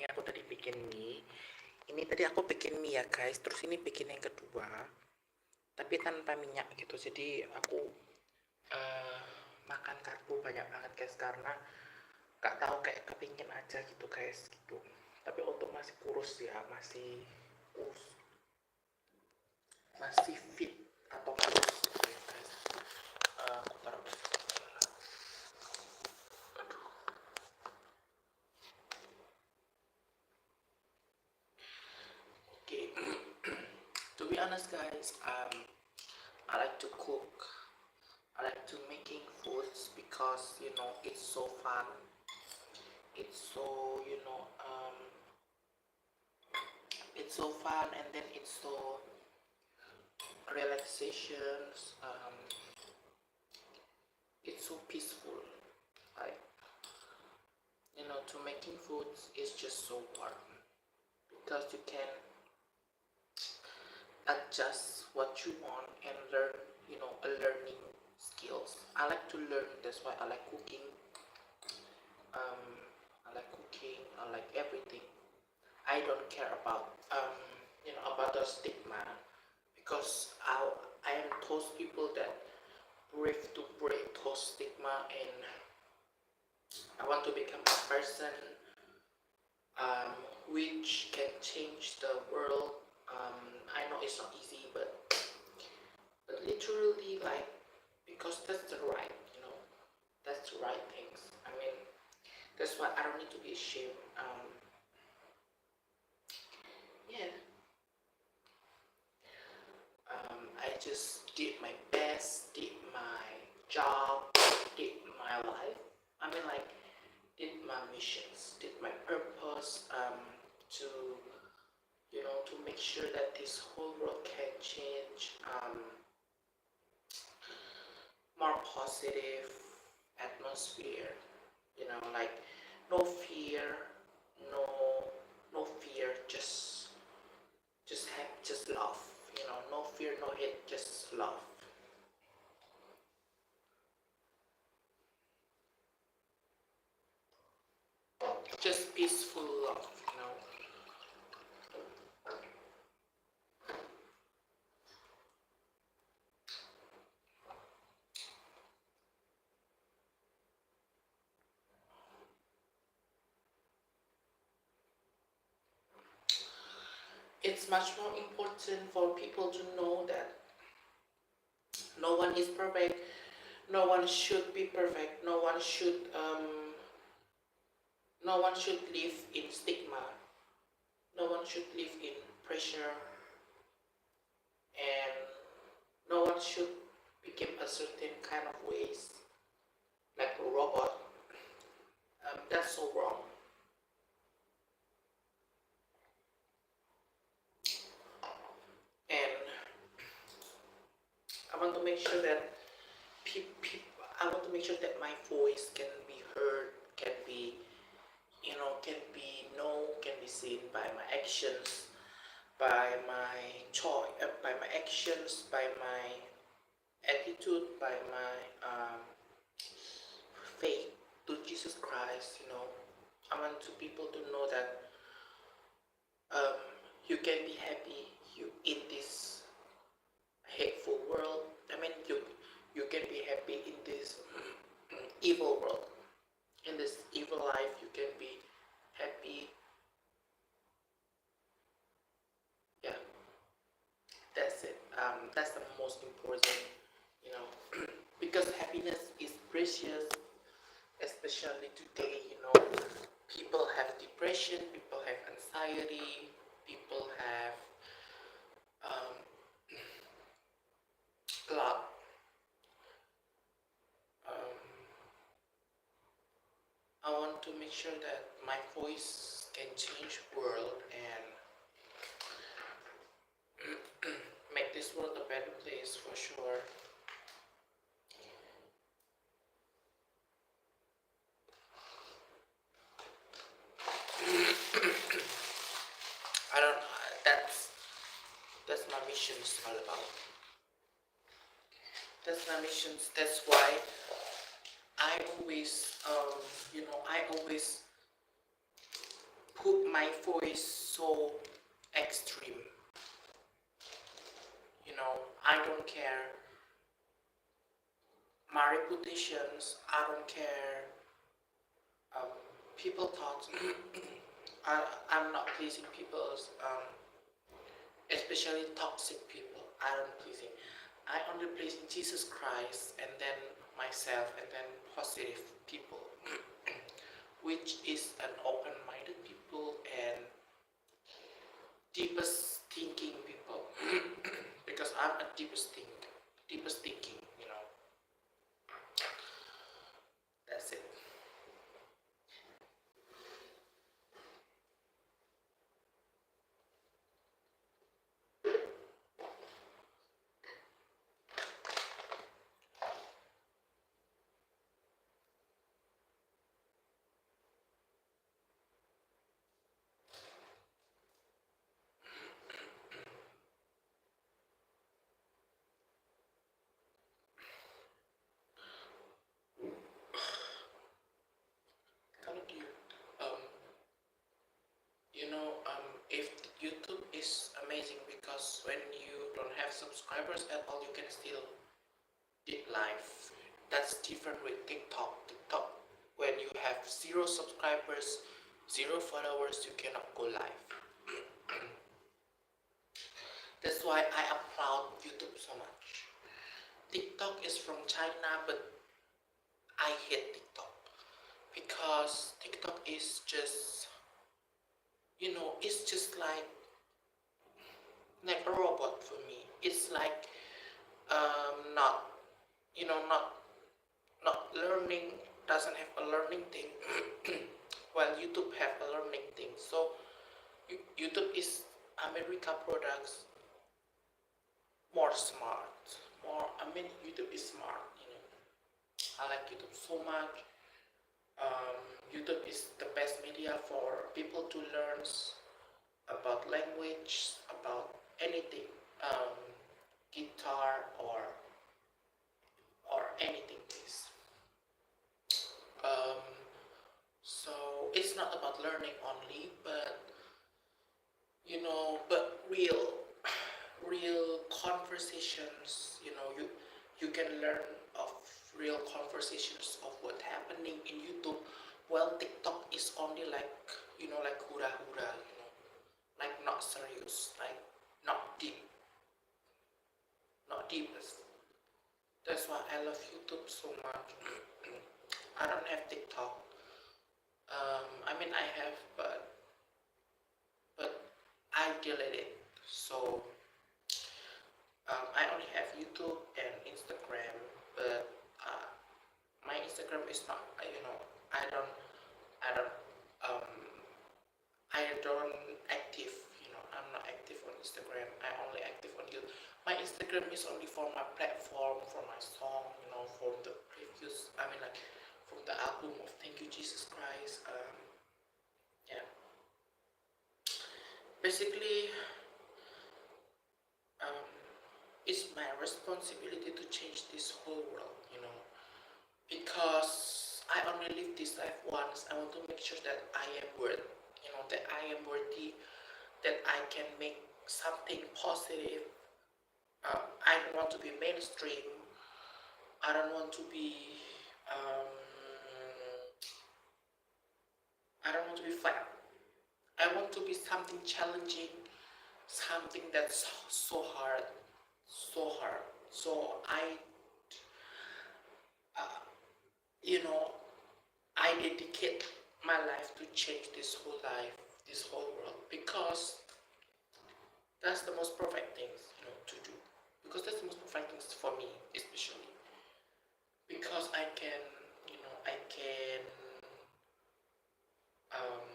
Ini aku tadi bikin mie. Ini tadi aku bikin mie ya guys. Terus ini bikin yang kedua, tapi tanpa minyak gitu. Jadi aku makan karbo banyak banget guys, karena gak tahu kayak kepingin aja gitu guys gitu. Tapi untuk masih kurus ya, masih kurus, masih fit atau kurus gitu ya guys. Aku taruh di sini. Aduh. Okay. To be honest guys, I like to cook. I like to making foods because it's so fun. It's so it's so fun, and then it's so relaxations. It's so peaceful. Like to making foods is just so fun because you can adjust what you want and learn a learning skills. I like to learn. That's why I like cooking. I like everything. I don't care about about the stigma, because I am those people that brave to break those stigma, and I want to become a person which can change the world. I know it's not easy, but literally, like, because that's the right, that's the right things. I mean, that's why I don't need to be ashamed. Yeah. I just did my best, did my job, did my life. I mean, like, did my missions, did my purpose, to to make sure that this whole world can change, more positive atmosphere. Like, no fear, no no fear, just love. No fear, no hate, just love. Just peaceful love. It's much more important for people to know that no one is perfect. No one should be perfect. No one should live in stigma. No one should live in pressure, and no one should become a certain kind of ways, like a robot. That's so wrong. And I want to make sure that I want to make sure that my voice can be heard, can be known, can be seen by my actions, by my choice, by my actions, by my attitude, by my faith to Jesus Christ. I want people to know that you can be happy in this hateful world. I mean, you can be happy in this evil world. In this evil life, you can be happy. Yeah, that's it. That's the most important, because happiness is precious, especially today. People have depression, people have anxiety, people have a lot. I want to make sure that my voice can change world and make this world a better place for sure. I don't. That's my mission is all about. That's my mission. That's why I always, I always put my voice so extreme. I don't care my reputations. I don't care um, people thoughts. I'm not pleasing people's, especially toxic people. I don't pleasing. I only pleasing Jesus Christ, and then myself, and then positive people, which is an open-minded people and deepest thinking people. Because I'm a deepest thinking. That's it. Kalau you, um, if YouTube is amazing because when you don't have subscribers at all, you can still did live. That's different with TikTok. TikTok, when you have 0 subscribers, 0 followers, you cannot go live. That's why I applaud YouTube so much. TikTok is from China, but I hate TikTok because TikTok is just, it's just like a robot for me. It's like not, not learning, doesn't have a learning thing. While YouTube have a learning thing. So YouTube is America products, more smart, more. YouTube is smart. I like YouTube so much. YouTube is the best media for people to learn about language, about anything, guitar or anything. This. Um, so it's not about learning only, but real conversations. You can learn of real conversations of what happening in YouTube. Well, TikTok is only like hura hura, like not serious, like not deep, not deepest. That's why I love YouTube so much. I don't have TikTok. I have, but I delete it. So I only have YouTube and Instagram, but my Instagram is not. I don't, I don't, um, I don't active. I'm not active on Instagram. I only active on YouTube. My Instagram is only for my platform, for my song. From the previous. From the album of Thank You Jesus Christ. Yeah. Basically, um, it's my responsibility to change this whole world, because I only live this life once. I want to make sure that I am worth, that I am worthy, that I can make something positive. I don't want to be mainstream. I don't want to be, um, I don't want to be flat. I want to be something challenging, something that's so hard, so hard. So uh, you know, I dedicate my life to change this whole life, this whole world, because that's the most perfect things, to do. Because that's the most perfect things for me, especially because I can, um,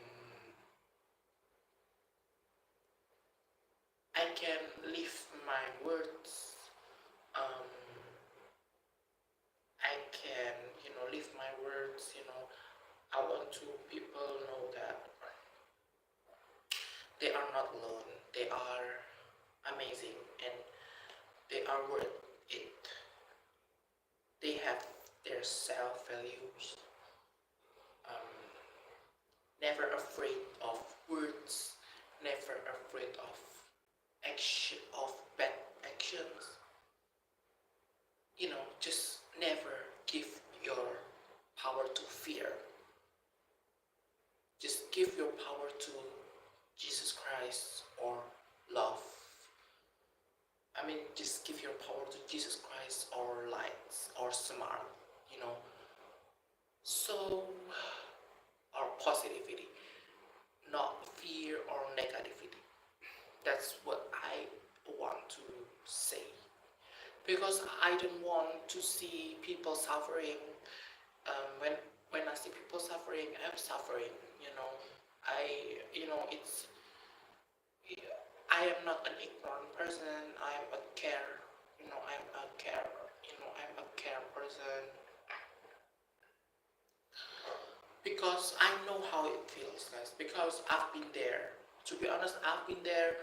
I can live my words. Um, I can, live my words. I want to people know that they are not alone. They are amazing and they are worth it. They have their self values. Um, never afraid of words, never afraid of action, of bad actions. Just never give your power to fear. Just give your power to Jesus Christ or love. Just give your power to Jesus Christ or lights or smart, you know. So, or positivity, not fear or negativity. That's what I want to say. Because I don't want to see people suffering. When I see people suffering, I'm suffering. You know, it's I am not an ignorant person. I am a care. I'm a care. I'm a care person because I know how it feels, guys. Because I've been there. To be honest, I've been there.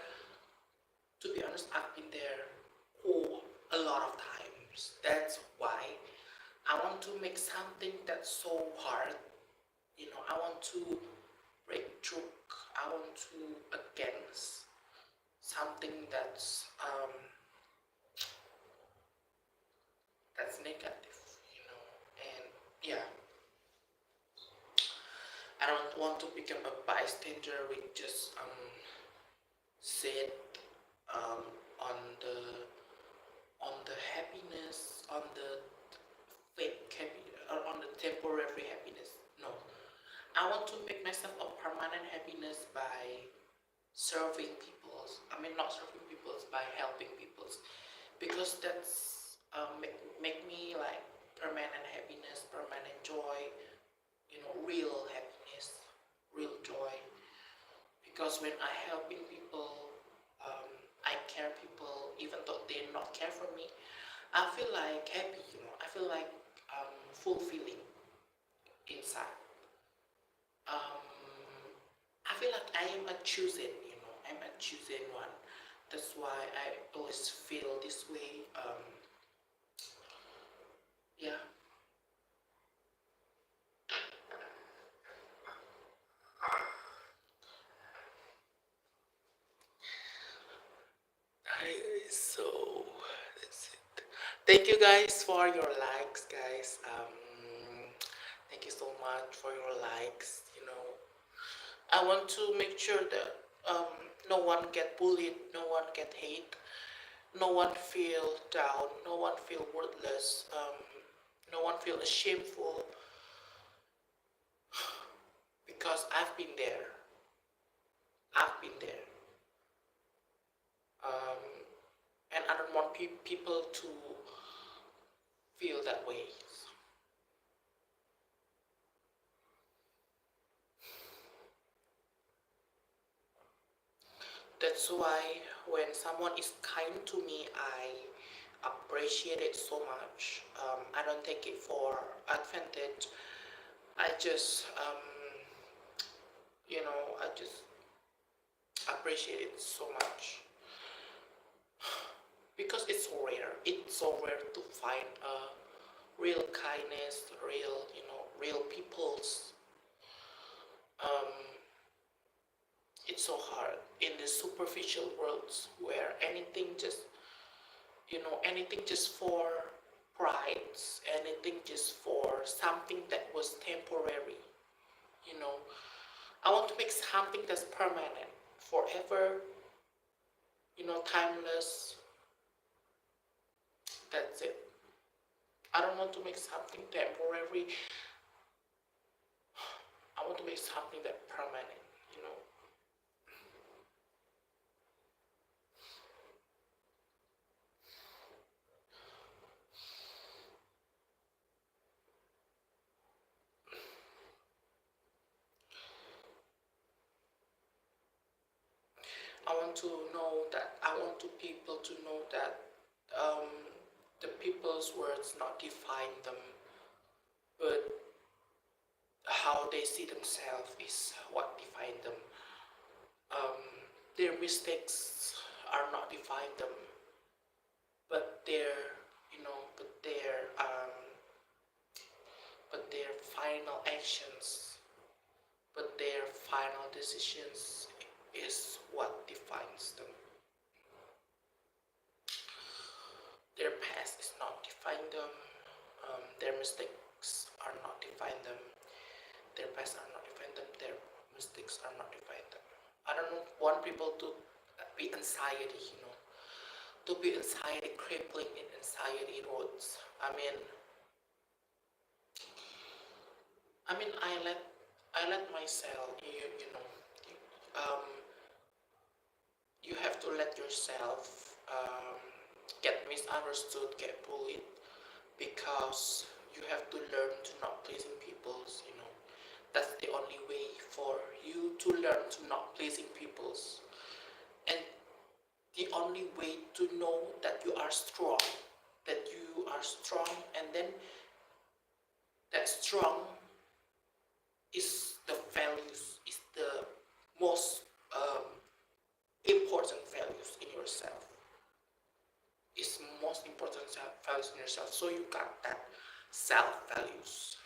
Oh, a lot of times. That's why I want to make something that's so hard. I want to break through. I want to against something that's negative. And yeah, I don't want to become a bystander with just sit um, on the happiness, on the fake happiness, or on the temporary happiness. No, I want to make myself a permanent happiness by serving people's. Not serving people's, by helping people's, because that's make me like permanent happiness, permanent joy. Real happiness, real joy. Because when I helping people, I care people, even though they not care for me, I feel like happy. I feel like fulfilling inside. Um, I feel like I am a chosen. I'm a chosen one. That's why I always feel this way. Yeah. So that's it. Thank you guys for your likes, guys. Thank you so much for your likes. I want to make sure that no one get bullied, no one get hate, no one feel down, no one feel worthless, no one feel shameful, because I've been there. I've been there. Um, and I don't want people to feel that way. That's why when someone is kind to me, I appreciate it so much. I don't take it for advantage. I just, I just appreciate it so much because it's so rare. It's so rare to find real kindness, real people's. Um, it's so hard in the superficial worlds where anything just for prides, anything just for something that was temporary. You know, I want to make something that's permanent, forever. Timeless. That's it. I don't want to make something temporary. I want to make something that permanent. You know. I want to people to know that um, the people's words not define them, but how they see themselves is what define them. Um, their mistakes are not define them, but their final actions but their final decisions is what defines them. Their past is not define them. Their mistakes are not define them. Their past are not define them. Their mistakes are not define them. I don't want people to be anxiety, to be anxiety crippling in anxiety roads. I let myself, um, you have to let yourself get misunderstood, get bullied, because you have to learn to not pleasing people's. That's the only way for you to learn to not pleasing people's, and the only way to know that you are strong, and then that strong is the values, is the most important values in yourself, is most important values in yourself. So you got that self values.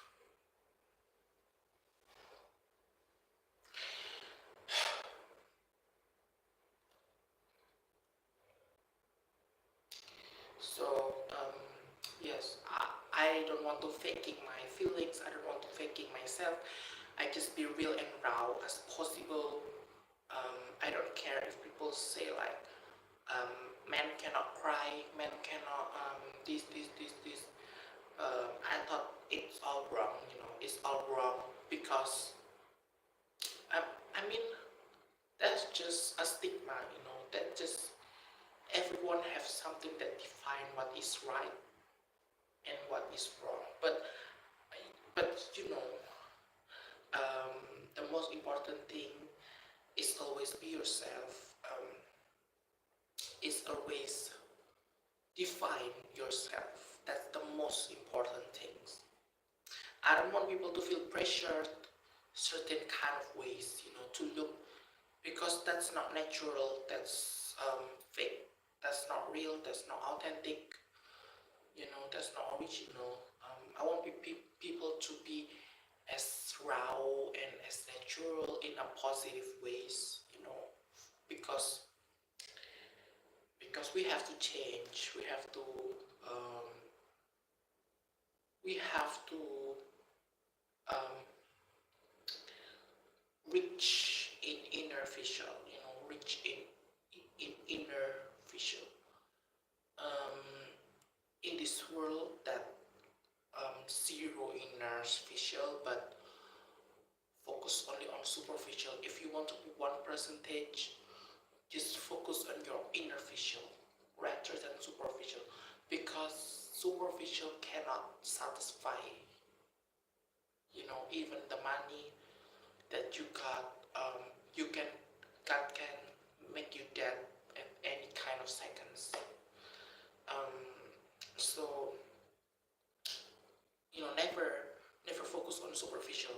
So yes, I don't want to faking my feelings. I don't want to faking myself. I just be real and raw as possible. I don't care if people say like, men cannot cry, men cannot this. I thought it's all wrong. It's all wrong because I, I mean that's just a stigma. That just everyone has something that define what is right and what is wrong. But um, the most important thing is always be yourself. Is always define yourself. That's the most important things. I don't want people to feel pressured certain kind of ways, to look, because that's not natural. That's fake. That's not real. That's not authentic. That's not original. I want people to be as raw and as natural in a positive ways, because we have to change. Um, we have to um, reach in inner vision, reach in inner vision. Um, in this world that zero inner visual, but focus only on superficial. If you want to be 1%, just focus on your inner visual rather than superficial, because superficial cannot satisfy. Even the money that you got, you can God can make you dead at any kind of seconds. Um, so never focus on superficial.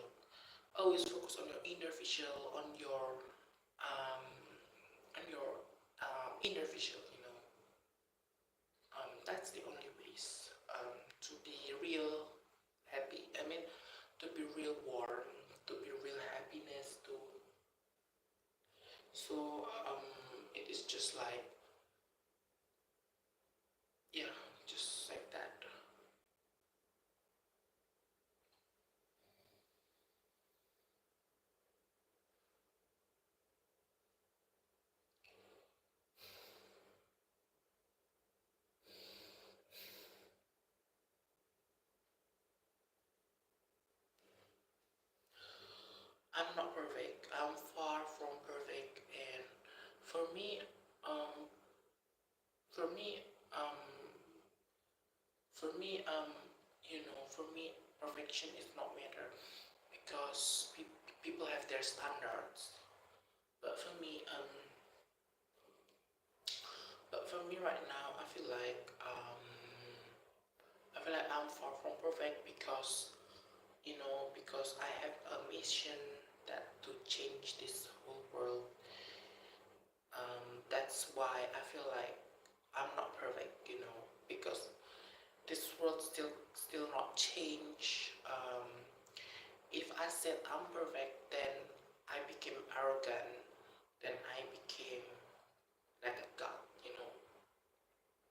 Always focus on your inner visual, um, on your inner visual. That's the only ways to be real happy. To be real warm, to be real happiness. So it is just like, yeah, just like that. I'm not perfect. I'm far from perfect, and for me, um, for me, um, for me, for me, perfection is not matter, because people have their standards. But for me, right now, I feel like I'm far from perfect, because I have a mission that to change this whole world. That's why I feel like I'm not perfect, because this world still not change. If I said I'm perfect, then became arrogant, then I became like a god,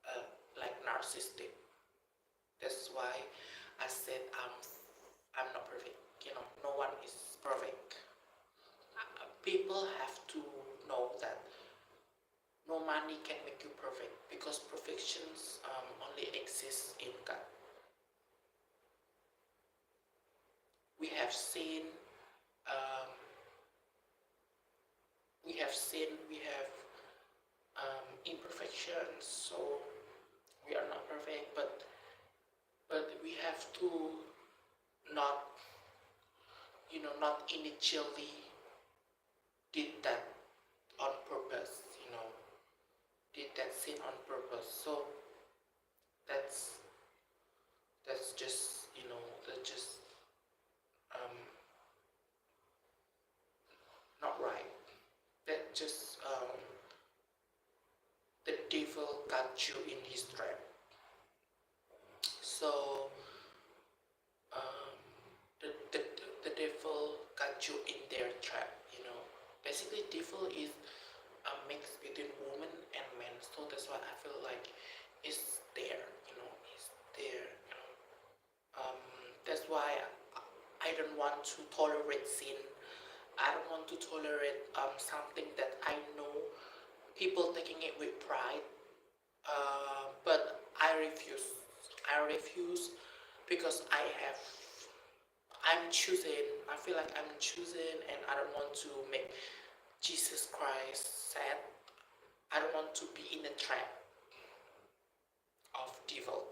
uh, like narcissistic. That's why I said I'm not perfect. No one is perfect. People have to know that no money can make you perfect because perfections only exists in God. We have seen, um, we have imperfections, so we are not perfect, but we have to not, not initially did that on purpose, did that sin on purpose. So that's that's just, that's just um, not right. That just the devil got you in his trap. So um, the, the, the devil got you in their trap. Basically, devil is a mix between woman and man. So that's why I feel like it's there, it's there. That's why I don't want to tolerate sin. I don't want to tolerate something that I know people taking it with pride. But I refuse. I refuse because I'm choosing. I feel like I'm choosing, and I don't want to make Jesus Christ sad. I don't want to be in a trap of devil.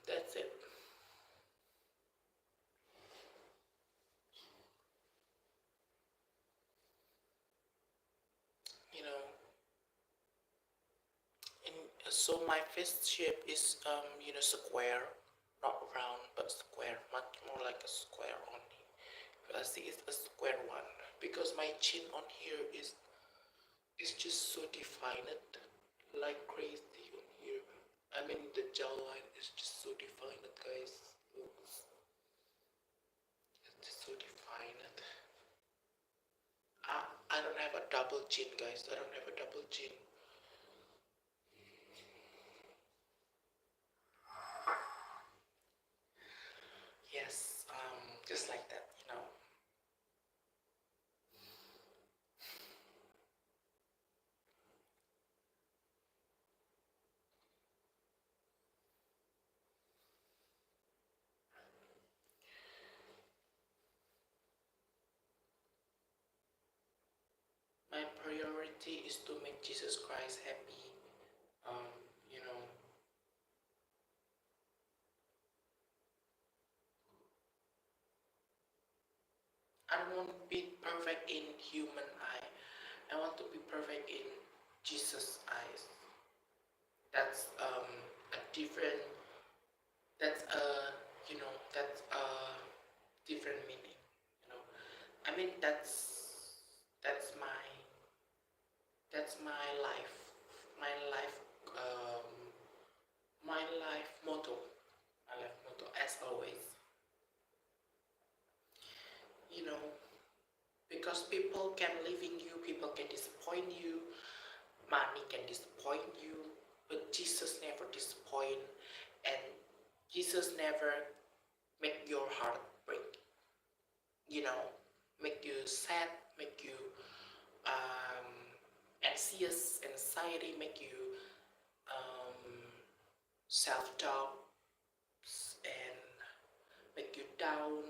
That's it. You know, and so my face shape is square, not round but square, much more like a square only. I see it's a square one because my chin on here is just so defined, like crazy on here. I mean the jawline is just so defined, guys. Looks, it's just so defined. I don't have a double chin, guys. I don't have a double chin. Yes, just like that. My priority is to make Jesus Christ happy. Um, you know, I don't want to be perfect in human eye. I want to be perfect in Jesus' eyes. That's a different. That's a that's a different meaning. You know, I mean that's my life. My life. Um, my life motto. My life motto, as always. You know, because people can live in you, people can disappoint you, money can disappoint you, but Jesus never disappoint, and Jesus never make your heart break. You know, make you sad, make you um, anxious, anxiety, make you um, self-doubt, and make you down,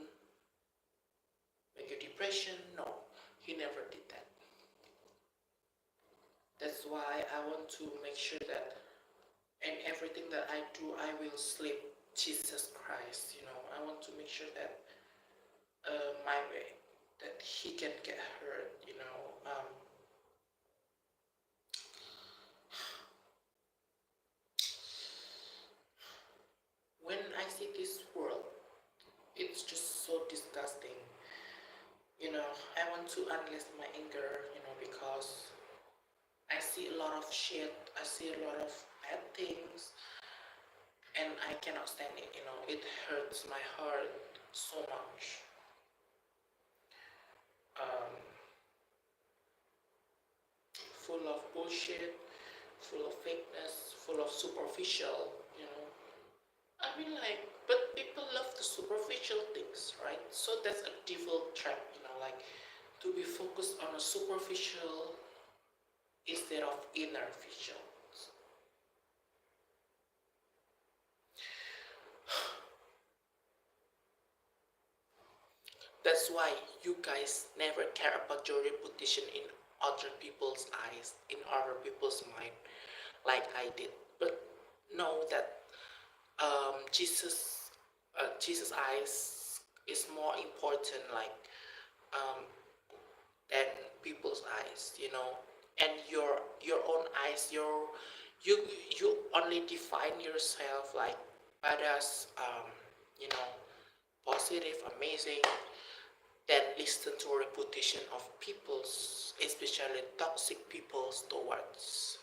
make you depression. No, he never did that. That's why I want to make sure that in everything that I do, I will sleep Jesus Christ. I want to make sure that my way, that he can get hurt. When I see this world, it's just so disgusting. I want to unleash my anger. Because I see a lot of shit. I see a lot of bad things, and I cannot stand it. It hurts my heart so much. full of bullshit, full of fakeness, full of superficial, you know. I mean, like, but people love the superficial things, right? So that's a devil trap, you know, like to be focused on a superficial instead of inner visual. That's why you guys never care about your reputation in other people's eyes, in other people's mind, like I did. But know that Jesus' eyes is more important, like um, than people's eyes, you know. And your own eyes, you you only define yourself like badass, you know, positive, amazing, then listen to a reputation of people's, especially toxic people's towards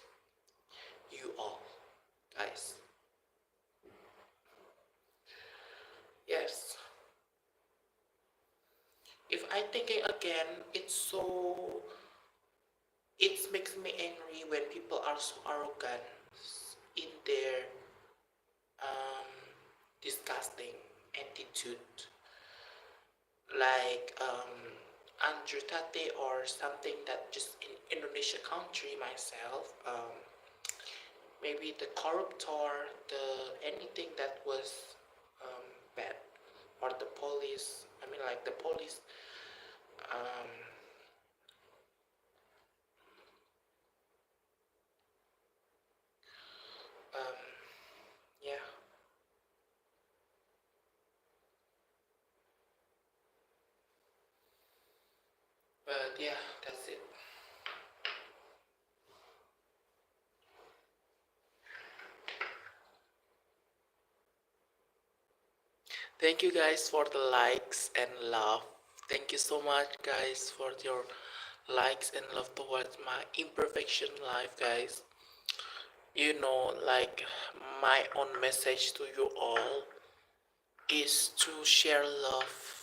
you all, guys. Yes. If I thinking again, it makes me angry when people are so arrogant in their um, disgusting attitude, like Andrew Tate or something that just in Indonesia country myself. Maybe the corruptor, the anything that was um, bad, or the police. I mean, like the police. Um, um, yeah, but yeah, that's it. Thank you guys for the likes and love. Thank you so much, guys, for your likes and love towards my imperfection life, guys. You know, like my own message to you all is to share love.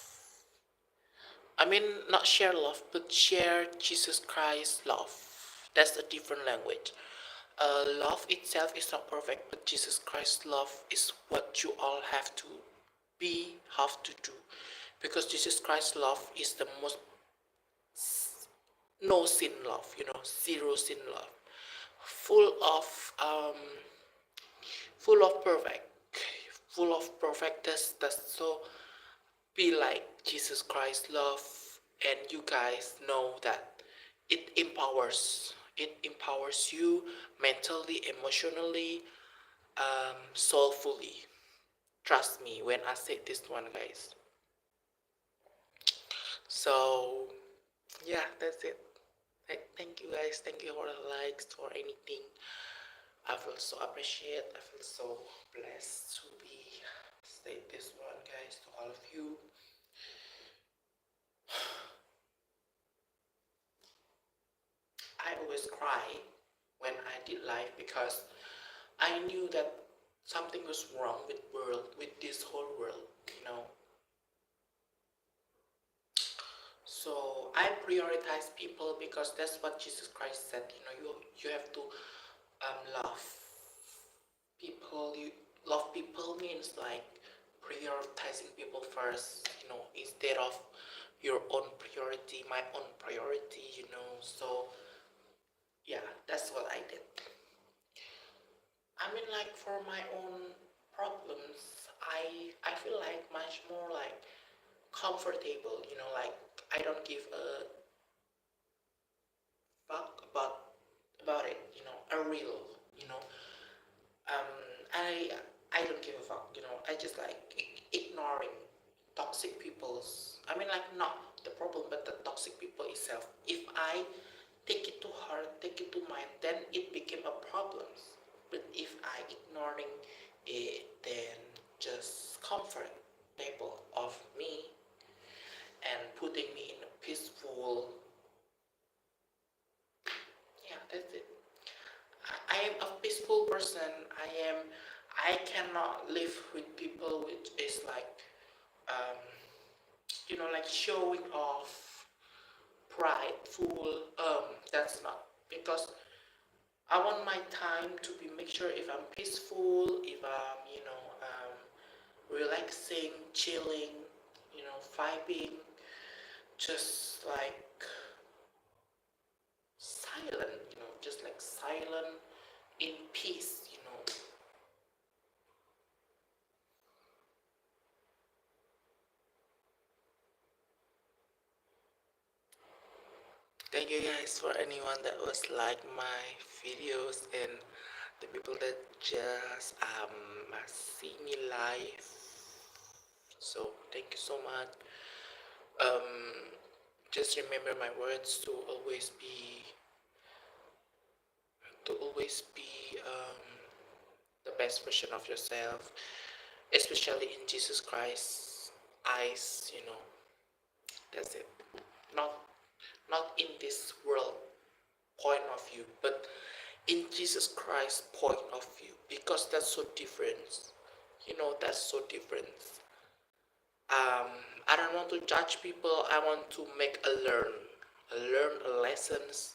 I mean, not share love, but share Jesus Christ's love. That's a different language. Love itself is not perfect, but Jesus Christ's love is what you all have to be, have to do. Because Jesus Christ's love is the most no sin love, you know, zero sin love. Full of full of perfect, full of perfect. That's so be like Jesus Christ love, and you guys know that it empowers you mentally, emotionally, soulfully. Trust me when I say this one, guys. So yeah, that's it. Thank you guys, thank you for the likes or anything. I feel so appreciate, I feel so blessed to be say this one, guys, to all of you. I always cry when I did live because I knew that something was wrong with this whole world, you know. So I prioritize people because that's what Jesus Christ said. You know, you have to love people. You love people means like prioritizing people first. You know, instead of your own priority, my own priority. You know, so yeah, that's what I did. I mean, like for my own problems, I feel like much more like comfortable. You know, like I don't give a fuck about it. You know, a real. You know, um, I don't give a fuck. You know, I just like ignoring toxic people's. I mean, like not the problem, but the toxic people itself. If I take it to heart, take it to mind, then it became a problem. But if I ignoring it, then just comfortable of me and putting me in a peaceful. Yeah, that's it. I am a peaceful person. I cannot live with people which is like um, you know, like showing off prideful. That's not because I want my time to be make sure if I'm peaceful, if I'm relaxing, chilling, vibing, just like silent, just like silent in peace. Thank you guys for anyone that was like my videos and the people that just see me live. So thank you so much. Um, just remember my words to always be the best version of yourself, especially in Jesus Christ's eyes. That's it. Not not in this world point of view, but in Jesus Christ's point of view, because that's so different. That's so different. I don't want to judge people. I want to make learn lessons.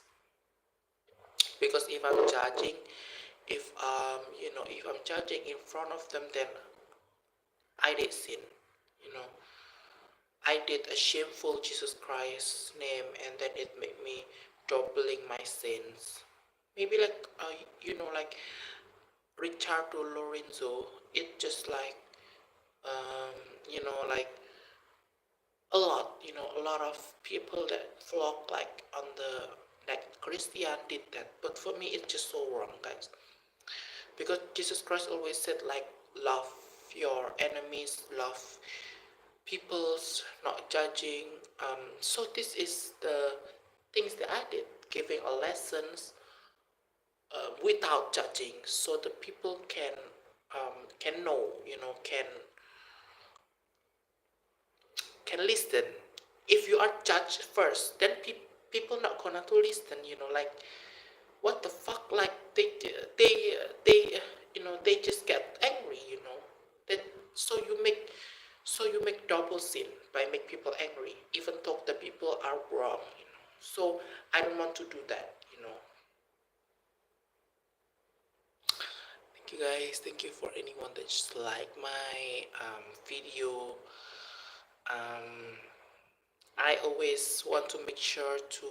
Because if I'm judging in front of them, then I did sin. You know, I did a shameful Jesus Christ's name, and then it made me doubling my sins. Maybe like like Richardo Lorenzo. It just like um, like a lot of people that flock like on the like Christian did that, but for me it's just so wrong, guys. Because Jesus Christ always said like love your enemies, love people's, not judging. So this is the things that I did, giving a lessons without judging, so the people can know, can listen. If you are judged first, then people not gonna to listen. Like what the fuck? Like they just get angry. That so you make double sin by make people angry, even though the people are wrong. So I don't want to do that. Thank you guys. Thank you for anyone that just like my video. Um, I always want to make sure to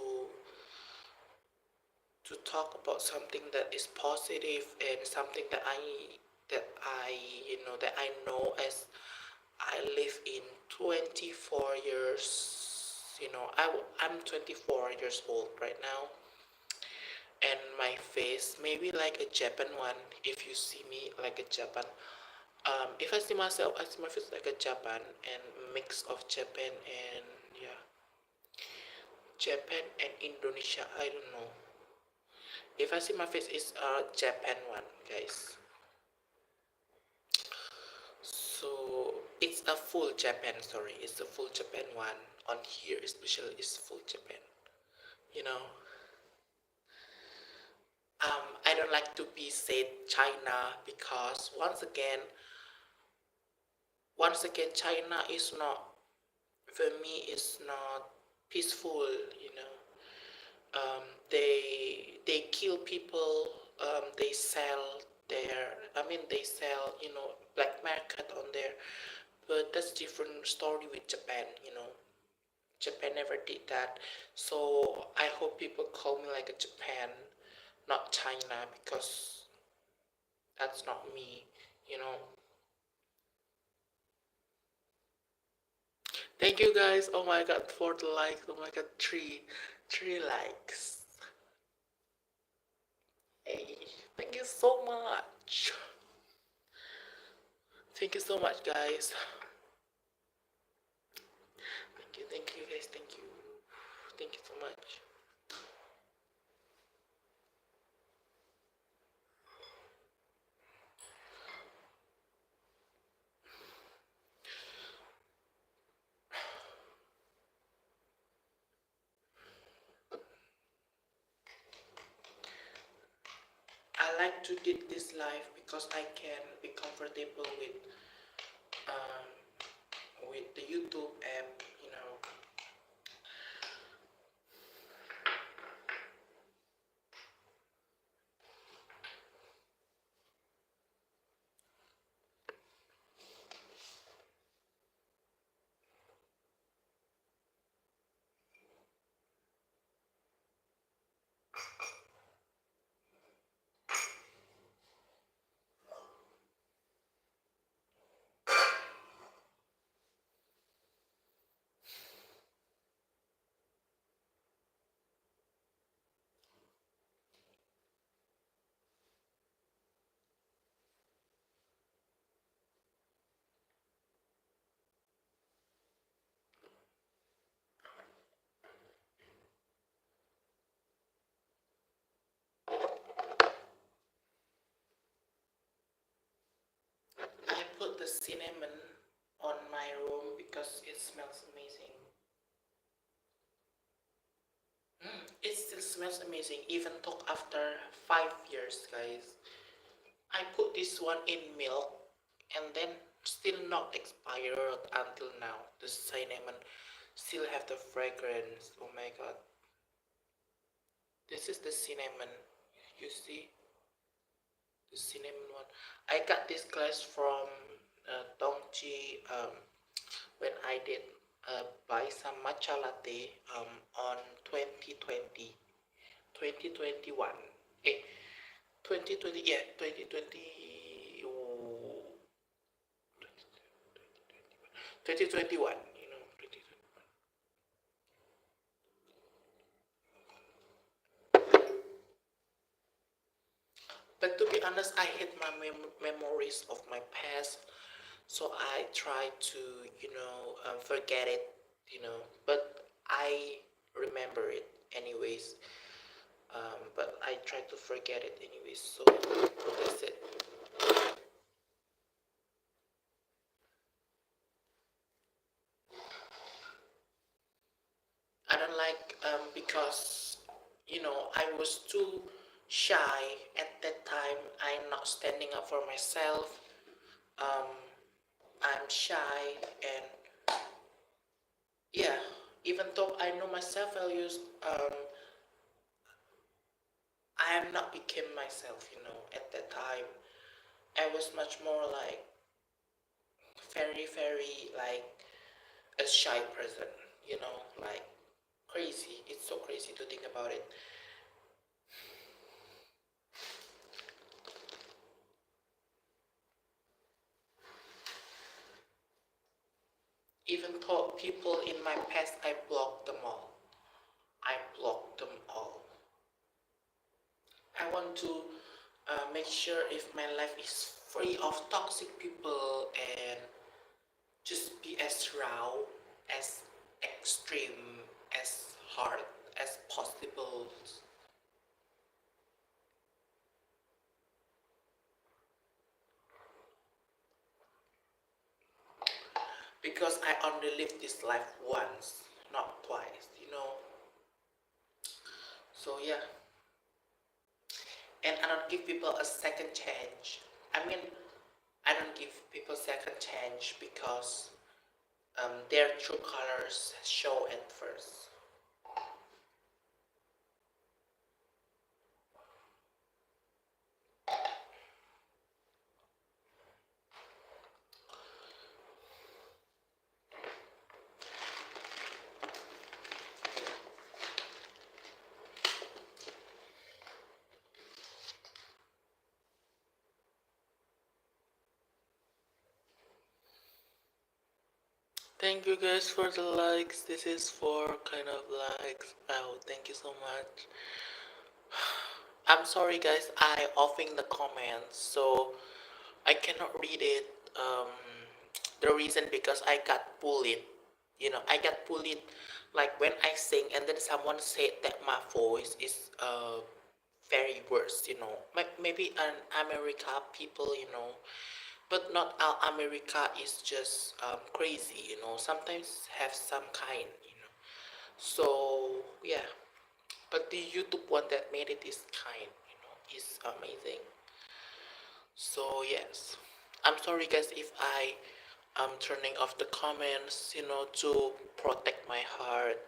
talk about something that is positive and something that I know as I live in 24 years. I'm 24 years old right now, and my face maybe like a Japan one. If you see me like a Japan, if I see myself, I see my face like a Japan and mix of Japan and yeah, Japan and Indonesia. I don't know. If I see my face, it's a Japan one, guys. So it's a full Japan. Sorry, it's a full Japan one on here. Especially, it's full Japan. You know. I don't like to be said China because once again, China is not for me. It's not peaceful. You know. They kill people. They sell they sell black market on there. But that's different story with Japan. Japan never did that. So I hope people call me like a Japan, not China, because that's not me. You know. Thank you guys. Oh my god, for the likes. Oh my god, three likes. Hey, thank you so much. Thank you so much, guys. Thank you, guys. Thank you so much. I like to do this live because I can be comfortable with the YouTube app. the cinnamon on my room because it smells amazing. It still smells amazing even though after 5 years, guys. I put this one in milk and then still not expired until now. The cinnamon still have the fragrance. Oh my god. This is the cinnamon. You see? The cinnamon one. I got this glass from Dongji when I did buy some matcha latte on 2020, 2021. Eh, 2020, yeah, 2020, 2021, you know, 2021. But to be honest, I hate my memories of my past, so I try to, forget it, but I remember it anyways. But I try to forget it anyways, so that's it. I don't like because I was too shy at that time. I'm not standing up for myself. Um, I'm shy, and yeah, even though I know my self values, I am not became myself. At that time, I was much more like very, very like a shy person. Like crazy. It's so crazy to think about it. Even though people in my past, I blocked them all. I blocked them all. I want to make sure if my life is free of toxic people and just be as raw, as extreme, as hard as possible. Because I only live this life once, not twice. So yeah, and I don't give people a second chance. I mean, I don't give people second chance because their true colors show at first. Thank you guys for the likes. This is for kind of likes. Oh, thank you so much. I'm sorry guys, I offing the comments, so I cannot read it. Um, the reason because I got bullied. I got bullied like when I sing and then someone said that my voice is very worse. Maybe an America people, but not all America is just crazy. Sometimes have some kind. So yeah, but the YouTube one that made it is kind, is amazing. So yes, I'm sorry guys if I am turning off the comments, to protect my heart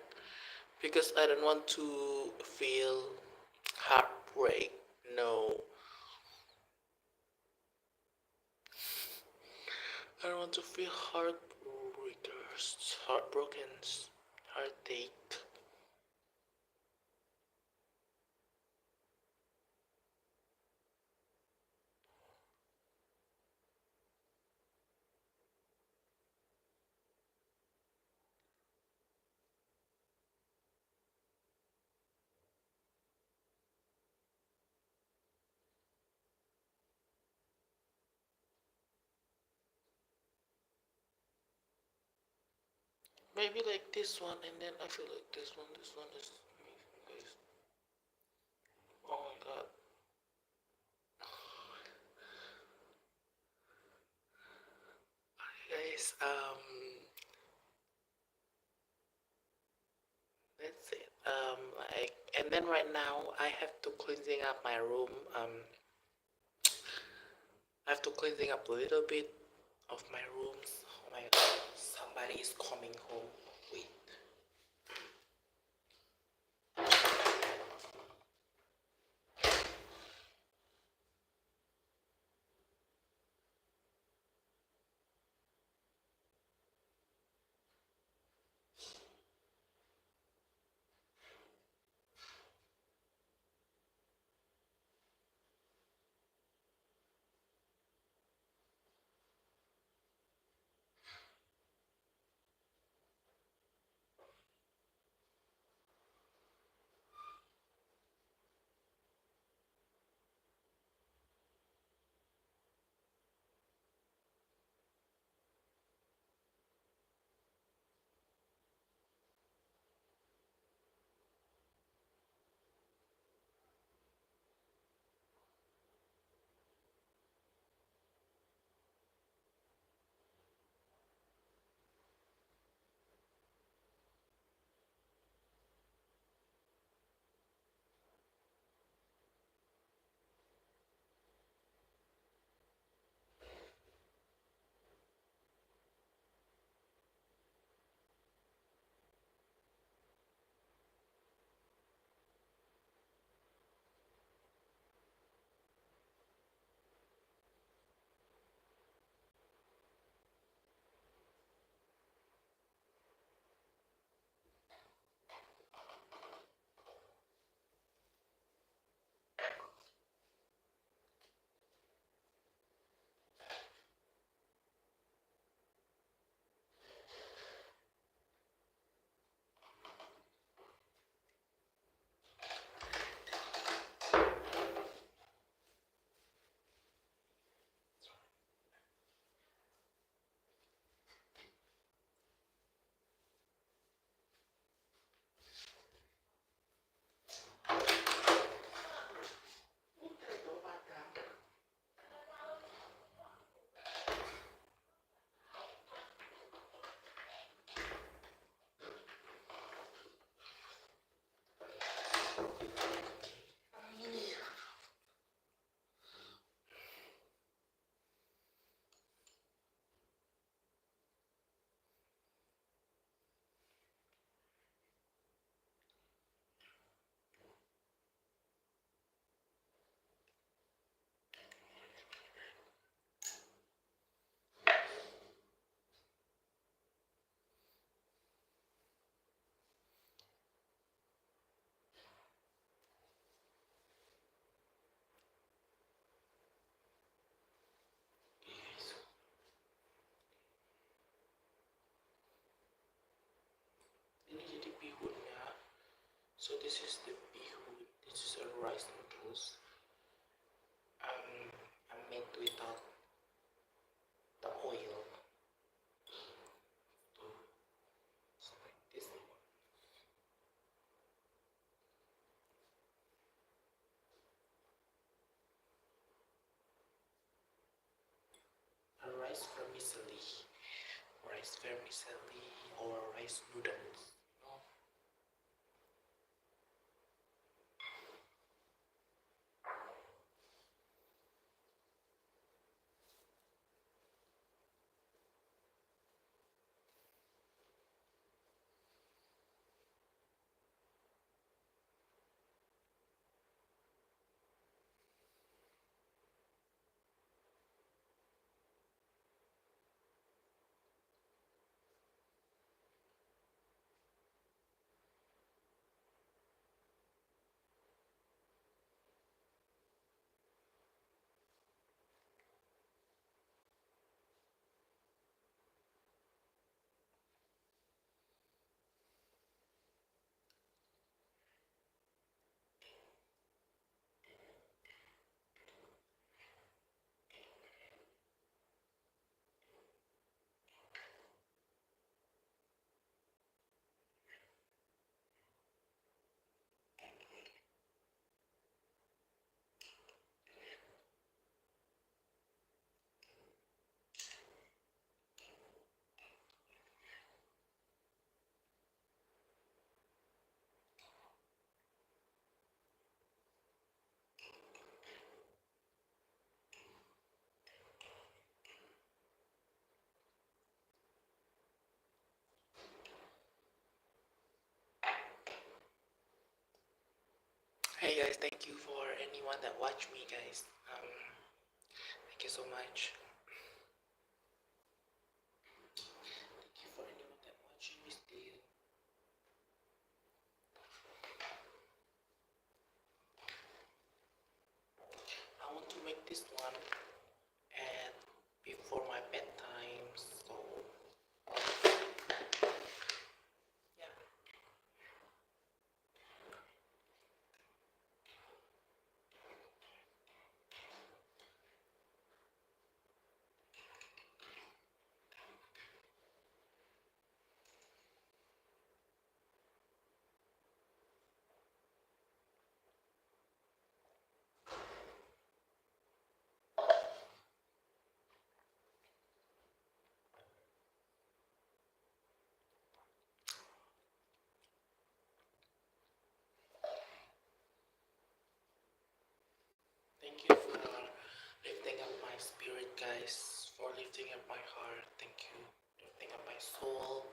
because I don't want to feel heartbreak. No, I don't want to feel heartbreakers, heartbroken, heartache. Maybe like this one, and then I feel like this one is amazing, guys. Oh my god. guys, that's it. Like, and then right now I have to cleansing up my room. I have to cleansing up a little bit of my rooms. Oh my god, somebody is coming home. Wait. Ini jadi bihunnya. So this is the bihun. This is a rice noodles. I made without the oil. So like this. A rice vermicelli. Rice vermicelli or rice noodles. guys, thank you for anyone that watched me, guys. Thank you so much. Thank you for anyone that watching me still. I want to make this one at before my bedtime, so yeah. Thank you for lifting up my spirit, guys. For lifting up my heart. Thank you. Lifting up my soul.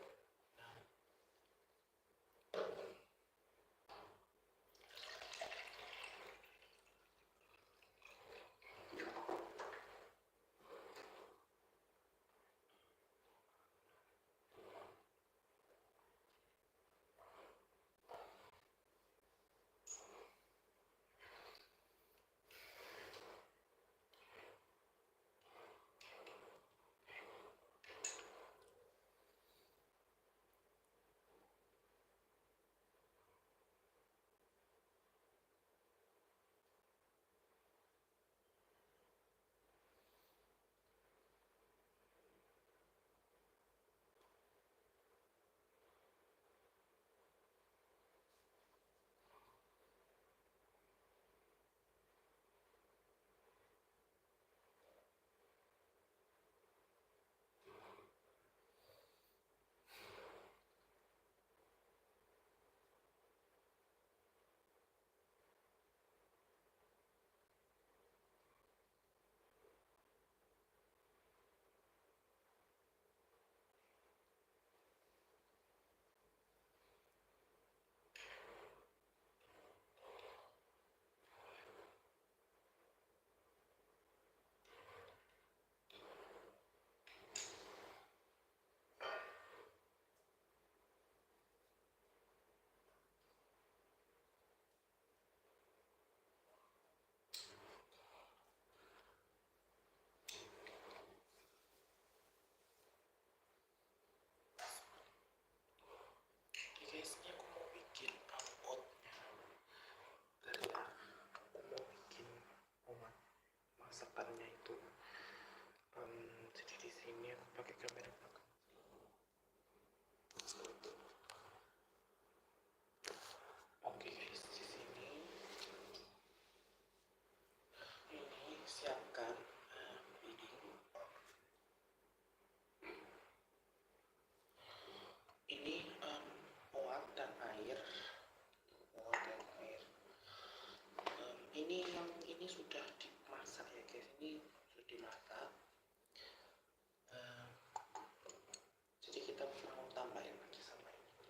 Oke guys, ini aku mau bikin outnya karena aku mau bikin obat masakannya itu. Jadi di sini aku pakai kamera belakang. Oke guys, di sini ini siapkan piring. Ini uap dan air. Uap dan air. Ini sudah dimasak ya guys. Ini sudah dimasak. Jadi kita mau tambahin lagi sama ini.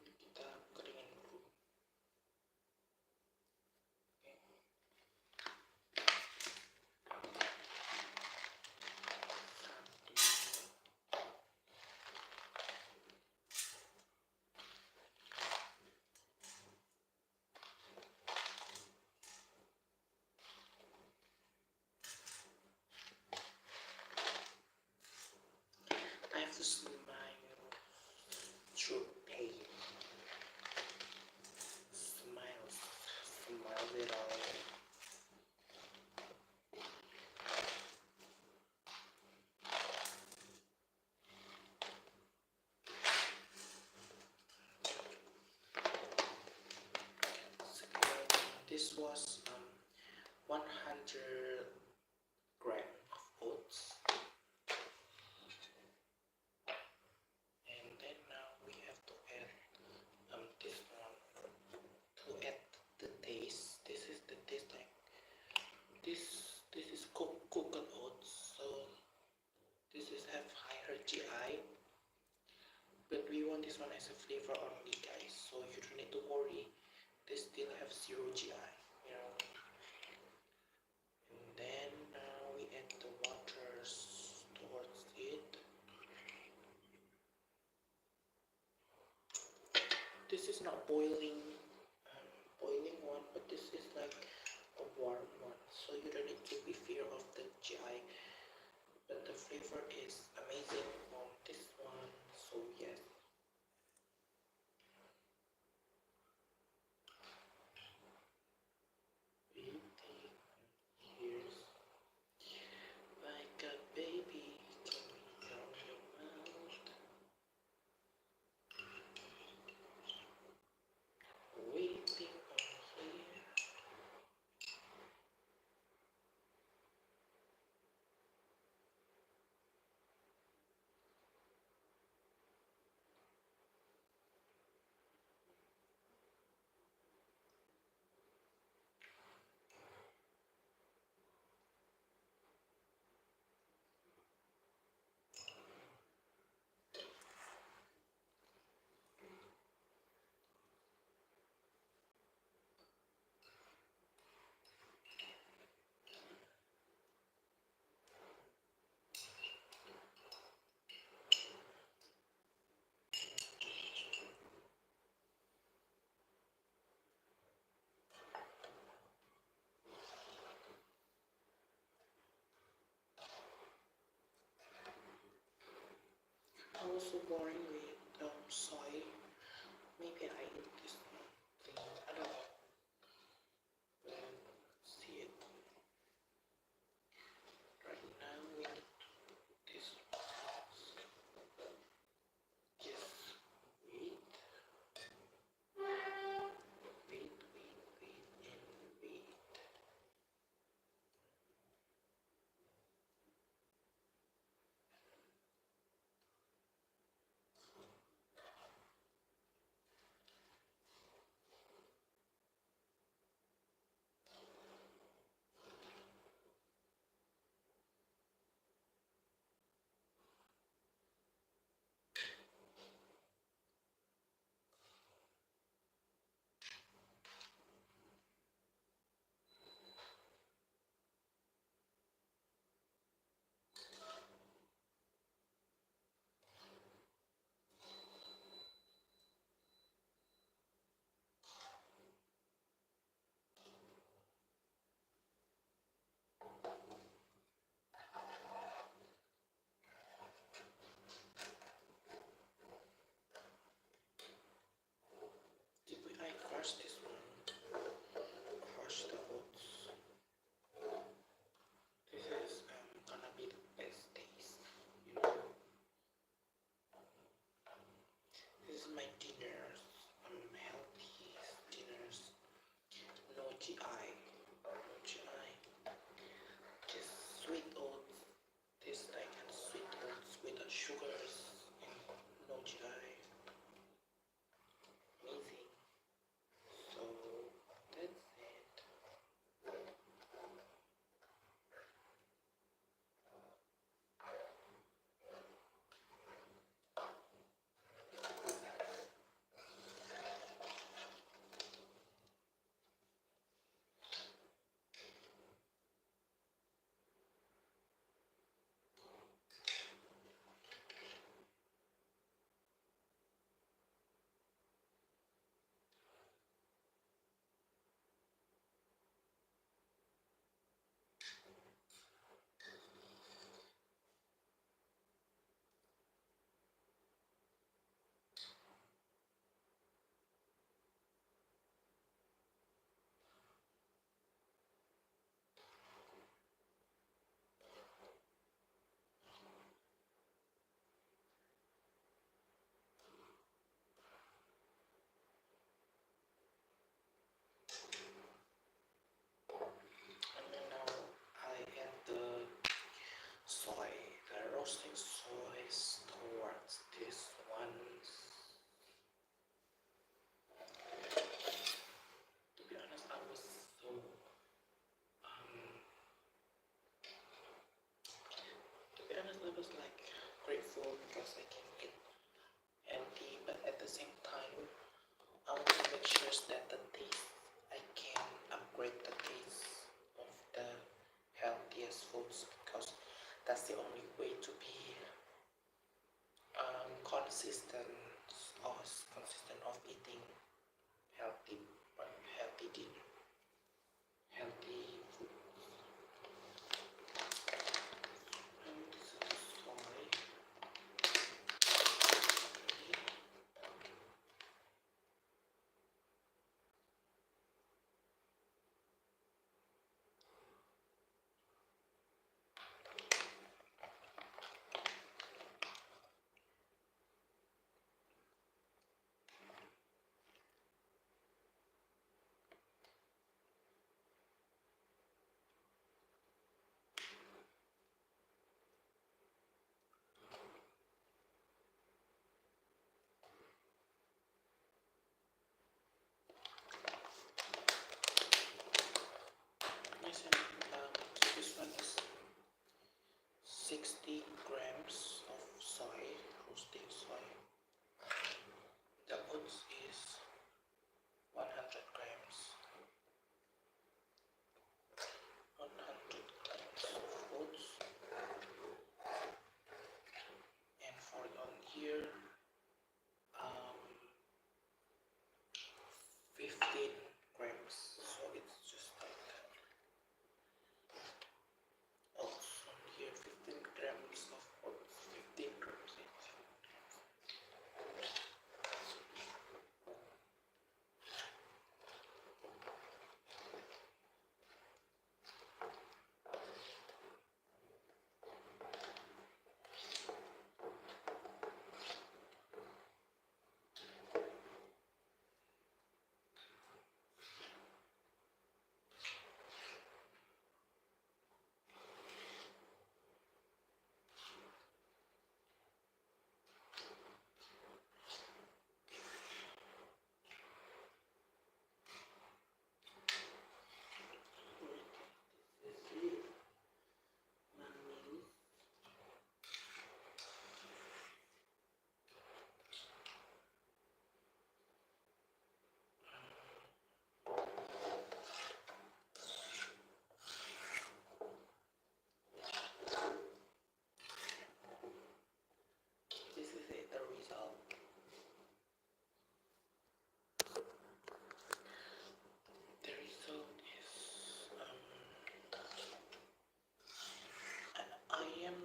Ini kita keringin dulu. I have to smile through pain. Smile it all. This was 100 grams of oats. And then now we have to add this one to add the taste. This is the taste like have zero GI, you know. And then we add the waters towards it. This is not boiling one, but this is like a warm one, so you don't need to be fear of the GI. But the flavor is amazing on this one, so yes. Here's like a baby coming from your mouth, waiting on here. I was so boring with soy. Maybe I eat this thing. I don't know. See it right now. We need this. Yes. Wait. Wait. And wait. Did I crush this one? Crush the oats. This is gonna be the best taste. You know. This is my dinners. Healthy dinners. No GI. No GI. Just sweet oats. This like sweet oats without sugars and no GI. Amazing. So that's it.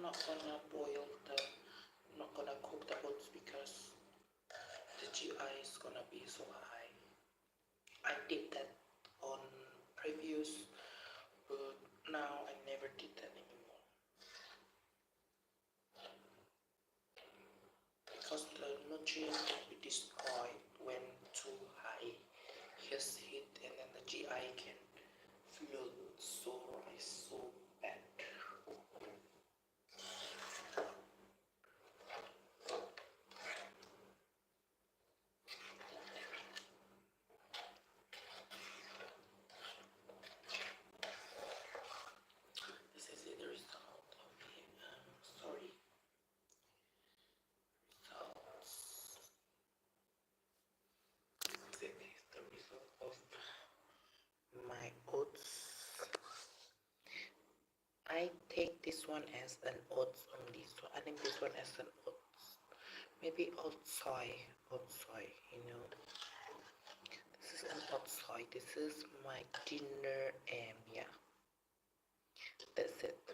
not gonna boil the, I'm not gonna cook the oats because the GI is gonna be so high. I did that on previous, but now I never did that anymore because the nutrients can be destroyed when too high his heat, and then the GI can flood so rise so bad. This is the result of the sorry results. This is the result of my oats. I take this one as an oats only, so I think this one as an oats. Maybe oat soy, you know. This is an oat soy. This is my dinner, and yeah, that's it.